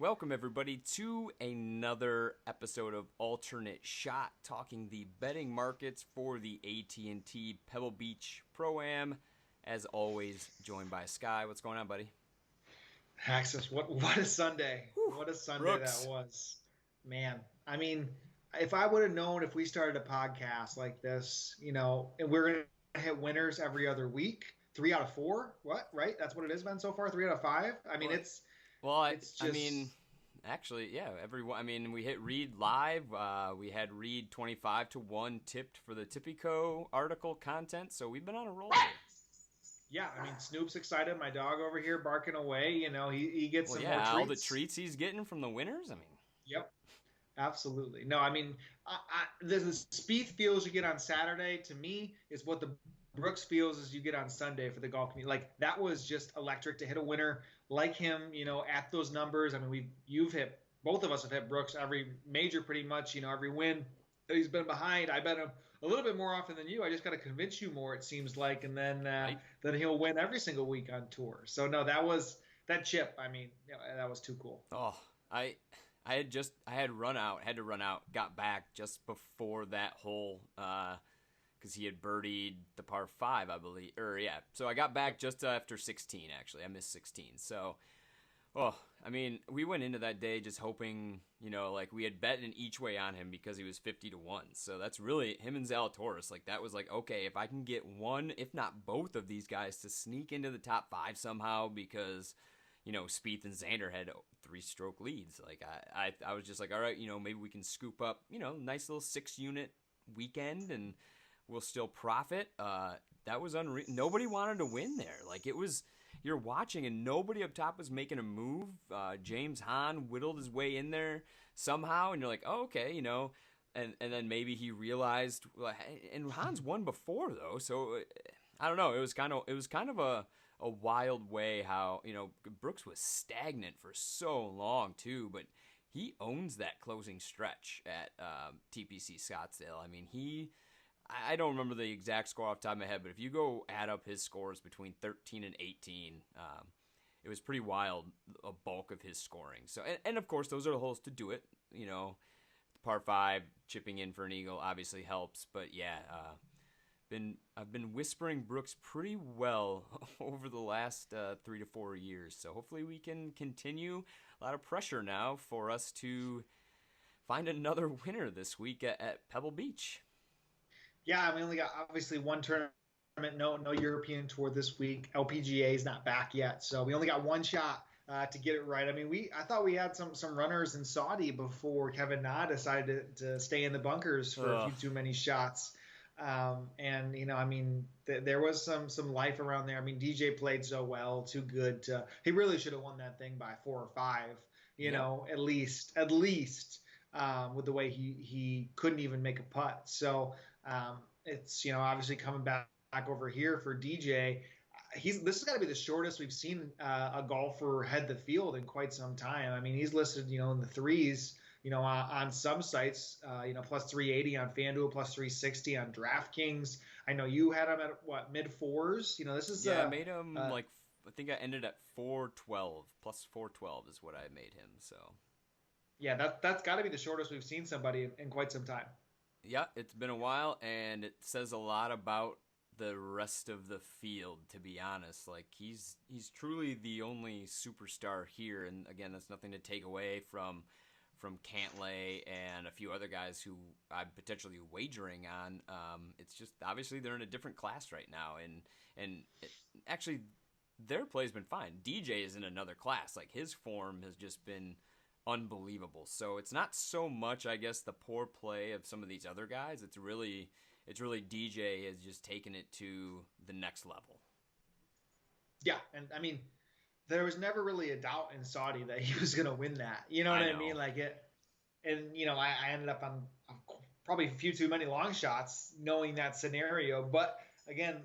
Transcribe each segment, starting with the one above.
Welcome, everybody, to another episode of Alternate Shot, talking the betting markets for the AT&T Pebble Beach Pro-Am. As always, joined by Sky. What's going on, buddy? Axis, what a Sunday. Whew, What a Sunday that Brooks. was. Man, I mean, if I would have known if we started a podcast like this, and we're going to hit winners every other week, 3 out of 4, what, right? That's what it has been so far, 3 out of 5. I mean, Well, it's well, I, it's I mean, just actually, yeah. Everyone. I mean, we hit Reed live. We had Reed 25-1 tipped for the Tipico article content, so we've been on a roll here. yeah, I mean, Snoop's excited. My dog over here barking away, he gets Well, some more yeah, all the treats. treats he's getting from the winners. I mean, Yep. Absolutely. No, I mean, the Spieth feels you get on Saturday to me is what the Brooks feels is you get on Sunday for the golf community. Like that was just electric to hit a winner like him, at those numbers. I mean, you've hit both of us have hit Brooks every major pretty much, every win that he's been behind. I bet him a little bit more often than you. I just got to convince you more, it seems like, and right? then he'll win every single week on tour. So no, that chip. I mean, that was too cool. Oh, I had had to run out, got back just before that hole, because he had birdied the par five, I believe, or yeah. So I got back just after 16. Actually, I missed 16. So, oh, I mean, we went into that day just hoping, like we had bet an each way on him because he was 50-1. So that's really him and Zalatoris. Like that was like, okay, if I can get one, if not both of these guys to sneak into the top five somehow, because Spieth and Xander had 3-stroke leads. Like I was just like, all right, maybe we can scoop up, nice little 6-unit weekend and we'll still profit. That was unreal. Nobody wanted to win there. Like it was, you're watching and nobody up top was making a move. James Hahn whittled his way in there somehow, and you're like, oh, okay, and then maybe he realized, and Hahn's won before though, so I don't know. It was kind of a wild way how Brooks was stagnant for so long too, but he owns that closing stretch at TPC Scottsdale. I mean, I don't remember the exact score off the top of my head, but if you go add up his scores between 13 and 18, it was pretty wild, a bulk of his scoring. So, and of course, those are the holes to do it. The par five, chipping in for an eagle obviously helps, but yeah, I've been whispering Brooks pretty well over the last 3 to 4 years. So hopefully we can continue. A lot of pressure now for us to find another winner this week at Pebble Beach. Yeah, we only got obviously one tournament, no European tour this week. LPGA is not back yet, so we only got one shot to get it right. I mean, I thought we had some runners in Saudi before Kevin Na decided to stay in the bunkers for a few Ugh. too many shots. And I mean, there was some life around there. I mean, DJ played so well, too good to. He really should have won that thing by 4 or 5. Yep. At least with the way he couldn't even make a putt. So it's obviously coming back over here for DJ. This has got to be the shortest we've seen a golfer head the field in quite some time. I mean, he's listed in the threes. On some sites, plus 380 on FanDuel, plus 360 on DraftKings. I know you had him at what, mid fours. This is Yeah, I made him like, I think I ended at 412, plus 412 is what I made him. So yeah, that's got to be the shortest we've seen somebody in quite some time. yeah, it's been a while, and it says a lot about the rest of the field, to be honest. Like he's truly the only superstar here, and again, that's nothing to take away from Cantlay and a few other guys who I'm potentially wagering on. It's just obviously they're in a different class right now, actually their play's been fine. DJ is in another class. Like his form has just been unbelievable. So it's not so much, I guess, the poor play of some of these other guys. It's really DJ has just taken it to the next level. Yeah, and I mean, there was never really a doubt in Saudi that he was going to win that. You know what I I mean? know. Like it, and I ended up on probably a few too many long shots, knowing that scenario. But again,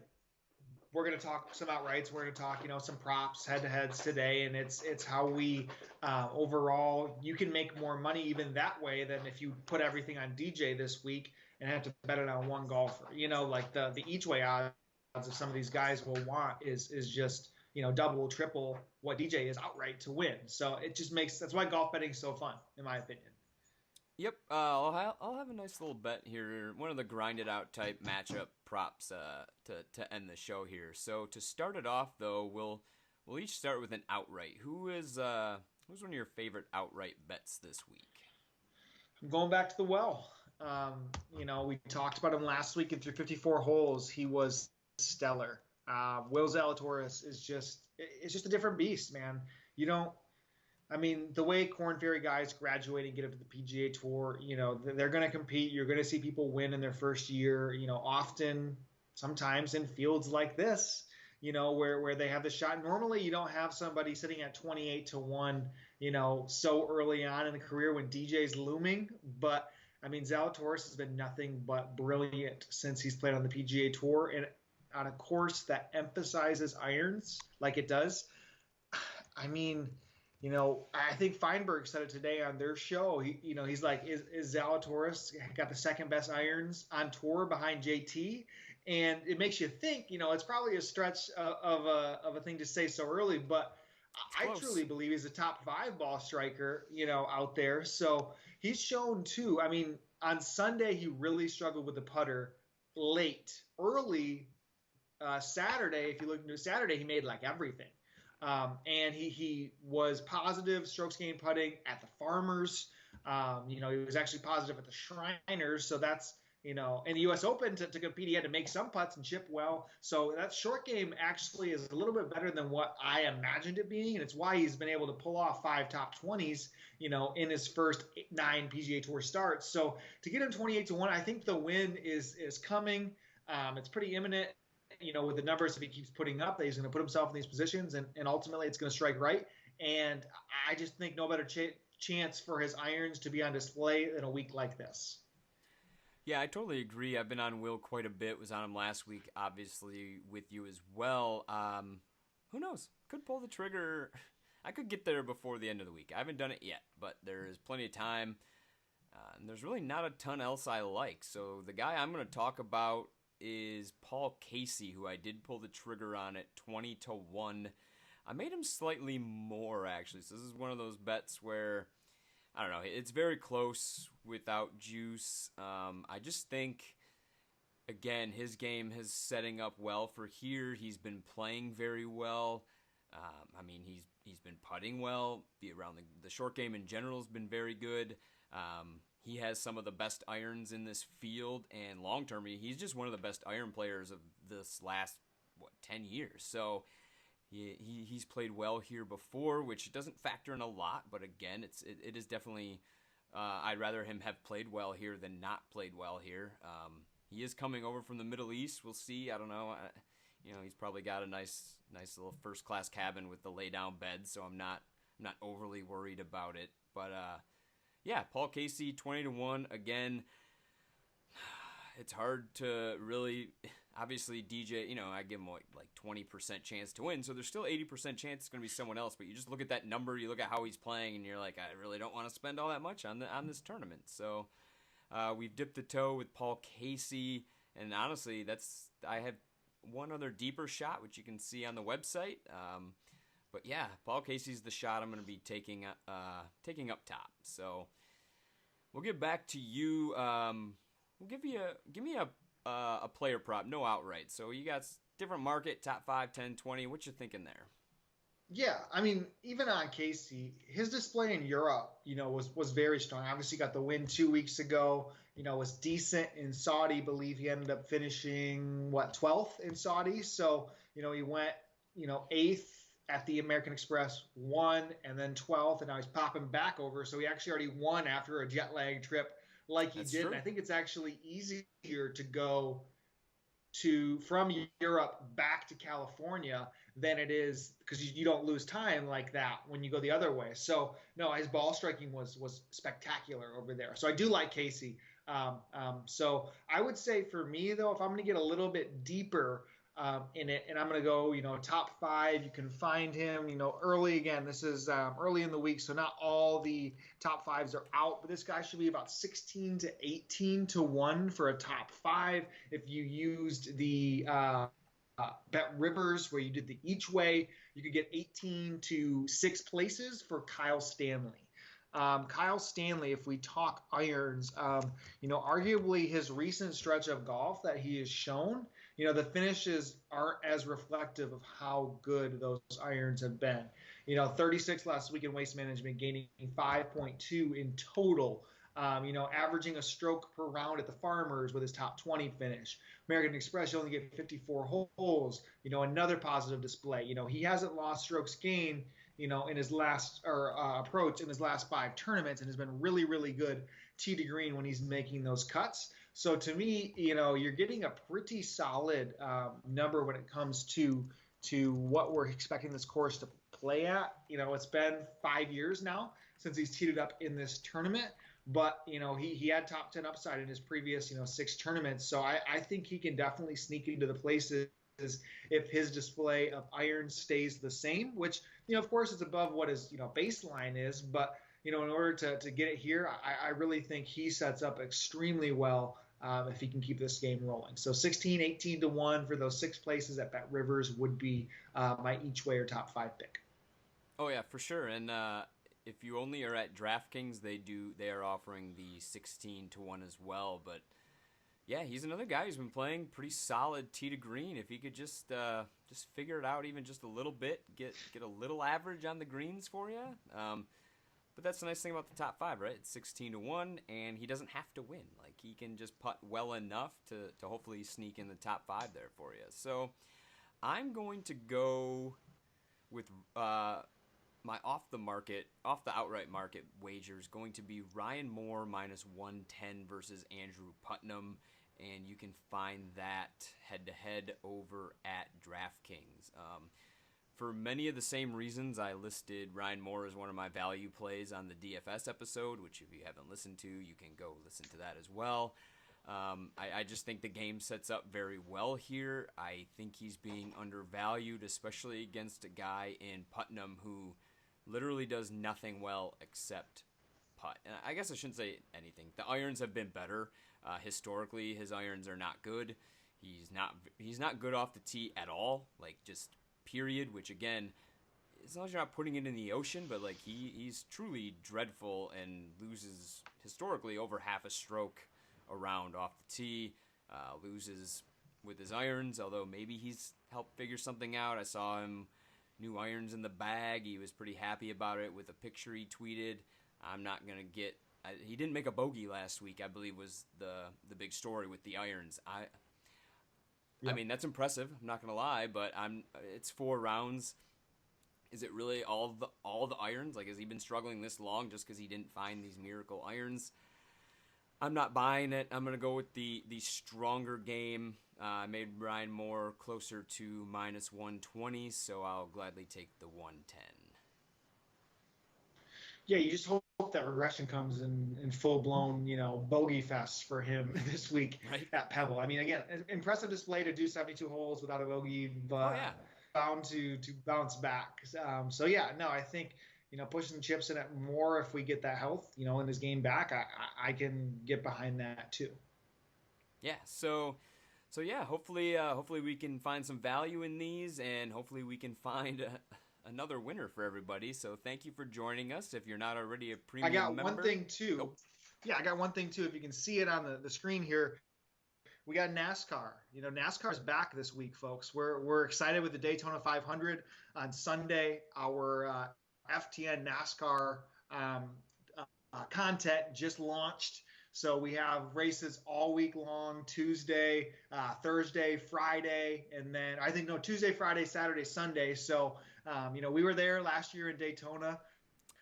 we're going to talk some outrights. We're going to talk, some props, head-to-heads today, and it's how we overall. You can make more money even that way than if you put everything on DJ this week and have to bet it on one golfer. Like the each way odds of some of these guys will want is just double, triple what DJ is outright to win. So that's why golf betting is so fun, in my opinion. Yep, I'll have a nice little bet here. One of the grinded out type matchup props to end the show here. So to start it off, though, we'll each start with an outright. Who's one of your favorite outright bets this week? I'm going back to the well. We talked about him last week, and through 54 holes, he was stellar. Will Zalatoris it's just a different beast, man. You don't I mean, the way Corn Ferry guys graduate and get up to the PGA Tour, they're going to compete. You're going to see people win in their first year, often, sometimes in fields like this, where they have the shot. Normally, you don't have somebody sitting at 28-1, so early on in the career when DJ's looming. But, I mean, Zalatoris has been nothing but brilliant since he's played on the PGA Tour. And on a course that emphasizes irons like it does, I mean – I think Feinberg said it today on their show. He's like, is Zalatoris got the second best irons on tour behind JT? And it makes you think, it's probably a stretch of a thing to say so early, but I truly believe he's a top 5 ball striker, out there. So he's shown too. I mean, on Sunday, he really struggled with the putter late. Early Saturday, if you look into Saturday, he made like everything. And he was positive strokes gained putting at the Farmers. He was actually positive at the Shriners. So that's, in the U.S. Open to compete, he had to make some putts and chip well. So that short game actually is a little bit better than what I imagined it being. And it's why he's been able to pull off 5 top 20s, in his first 9 PGA Tour starts. So to get him 28-1, I think the win is coming. It's pretty imminent. With the numbers if he keeps putting up, that he's going to put himself in these positions, and ultimately it's going to strike right. And I just think no better chance for his irons to be on display in a week like this. Yeah, I totally agree. I've been on Will quite a bit. Was on him last week, obviously, with you as well. Who knows? Could pull the trigger. I could get there before the end of the week. I haven't done it yet, but there is plenty of time. And there's really not a ton else I like. So the guy I'm going to talk about is Paul Casey, who I did pull the trigger on at 20-1. I made him slightly more, actually. So this is one of those bets where, I don't know, it's very close without juice. I just think, again, his game is setting up well for here. He's been playing very well. I mean, he's been putting well. Around the short game in general has been very good. He has some of the best irons in this field, and long-term, he's just one of the best iron players of this last, 10 years. So he's played well here before, which doesn't factor in a lot, but again, it is definitely, I'd rather him have played well here than not played well here. He is coming over from the Middle East. We'll see. I don't know. He's probably got a nice little first-class cabin with the lay-down bed, so I'm not overly worried about it. But yeah, Paul Casey, 20-1. Again, it's hard to really, obviously DJ, I give him like 20% chance to win, so there's still 80% chance it's going to be someone else, but you just look at that number, you look at how he's playing, and you're like, I really don't want to spend all that much on this tournament. So we've dipped the toe with Paul Casey, and honestly, I have one other deeper shot, which you can see on the website. But yeah, Paul Casey's the shot I'm going to be taking up top. So we'll get back to you. We'll give me a player prop, no outright. So you got different market, top 5, 10, 20. What you thinking there? Yeah, I mean, even on Casey, his display in Europe, was very strong. Obviously, got the win 2 weeks ago. Was decent in Saudi. Believe he ended up finishing 12th in Saudi. So he went 8th at the American Express, won, and then 12th, and now he's popping back over. So he actually already won after a jet lag trip like he did. True. And I think it's actually easier to go from Europe back to California than it is, because you don't lose time like that when you go the other way. So no, his ball striking was spectacular over there. So I do like Casey. So I would say for me though, if I'm going to get a little bit deeper in it, and I'm going to go, top 5, you can find him, early. Again, this is early in the week, so not all the top 5s are out, but this guy should be about 16-18-1 for a top 5. If you used the Bet Rivers, where you did the each way. You could get 18 to 6 places for Kyle Stanley. Kyle Stanley, if we talk irons, arguably his recent stretch of golf that he has shown, the finishes aren't as reflective of how good those irons have been. 36 last week in waste management, gaining 5.2 in total. Averaging a stroke per round at the Farmers with his top 20 finish. American Express, you only get 54 holes. Another positive display. He hasn't lost strokes gained, in his last approach in his last 5 tournaments, and has been really, really good tee to green when he's making those cuts. So to me, you're getting a pretty solid number when it comes to what we're expecting this course to play at. It's been 5 years now since he's teed it up in this tournament. But, he had top 10 upside in his previous, 6 tournaments. So I think he can definitely sneak into the places if his display of irons stays the same, which, of course, it's above what his, baseline is. But, in order to get it here, I really think he sets up extremely well if he can keep this game rolling. So 16, 18 to 1 for those 6 places at Bet Rivers would be my each way or top 5 pick. Oh, yeah, for sure. And if you only are at DraftKings, they are offering the 16 to 1 as well. But yeah, he's another guy who's been playing pretty solid tee to green. If he could just figure it out even just a little bit, get a little average on the greens for you. But that's the nice thing about the top 5, right? It's 16 to 1, and he doesn't have to win. Like, he can just putt well enough to hopefully sneak in the top 5 there for you. So I'm going to go with my off the outright market wager is going to be Ryan Moore minus 110 versus Andrew Putnam, and you can find that head-to-head over at DraftKings. For many of the same reasons, I listed Ryan Moore as one of my value plays on the DFS episode, which if you haven't listened to, you can go listen to that as well. I just think the game sets up very well here. I think he's being undervalued, especially against a guy in Putnam who literally does nothing well except putt. And I guess I shouldn't say anything. The irons have been better. Historically, his irons are not good. He's not good off the tee at all, like just period, which again, as long as you're not putting it in the ocean, but like he's truly dreadful and loses historically over half a stroke around off the tee, loses with his irons, although maybe he's helped figure something out. I saw him new irons in the bag. He was pretty happy about it with a picture he tweeted. I'm not going to get... he didn't make a bogey last week, I believe was the big story with the irons. I mean, that's impressive. I'm not going to lie, but it's 4 rounds. Is it really all the irons? Like, has he been struggling this long just because he didn't find these miracle irons? I'm not buying it. I'm going to go with the stronger game. I made Ryan Moore closer to minus 120, so I'll gladly take the 110. Yeah, you just hope that regression comes in full-blown, bogey fest for him this week at Pebble. I mean, again, impressive display to do 72 holes without a bogey, but bound to bounce back. So, yeah, no, I think, pushing the chips in it more if we get that health, in his game back, I can get behind that too. Yeah, so yeah, hopefully we can find some value in these, and hopefully we can find another winner for everybody. So thank you for joining us. If you're not already a premium member. I got one thing too. Nope. Yeah, I got one thing too. If you can see it on the screen here, we got NASCAR. NASCAR is back this week, folks. We're excited with the Daytona 500 on Sunday. Our FTN NASCAR content just launched. So we have races all week long, Tuesday, Thursday, Friday, and then Tuesday, Friday, Saturday, Sunday. So, we were there last year in Daytona.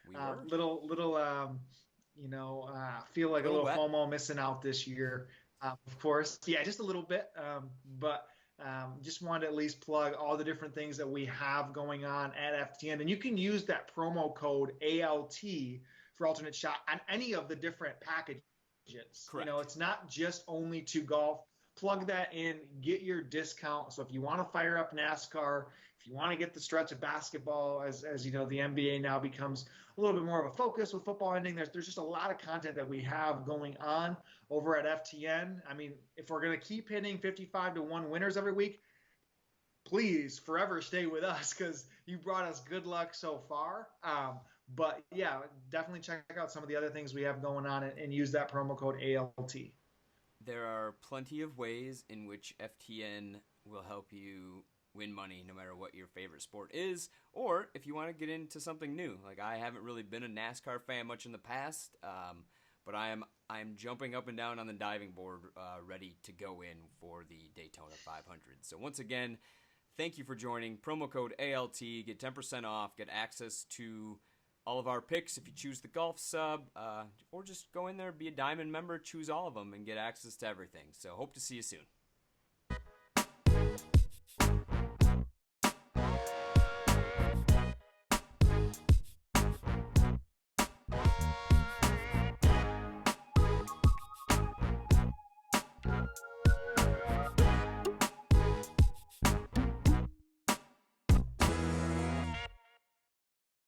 We were. Feel like a little FOMO missing out this year, of course. Yeah, just a little bit. But just wanted to at least plug all the different things that we have going on at FTN. And you can use that promo code ALT for alternate shot on any of the different packages. Correct. It's not just only to golf. Plug that in, get your discount. So if you want to fire up NASCAR, if you want to get the stretch of basketball, as the NBA now becomes a little bit more of a focus with football ending, there's just a lot of content that we have going on over at FTN. I mean, if we're going to keep hitting 55 to 1 winners every week, please forever stay with us because you brought us good luck so far. But yeah, definitely check out some of the other things we have going on and use that promo code ALT. There are plenty of ways in which FTN will help you win money no matter what your favorite sport is, or if you want to get into something new. Like I haven't really been a NASCAR fan much in the past, but I'm jumping up and down on the diving board, ready to go in for the Daytona 500. So once again, thank you for joining. Promo code ALT, get 10% off, get access to all of our picks if you choose the golf sub, or just go in there, be a diamond member, choose all of them, and get access to everything. So hope to see you soon.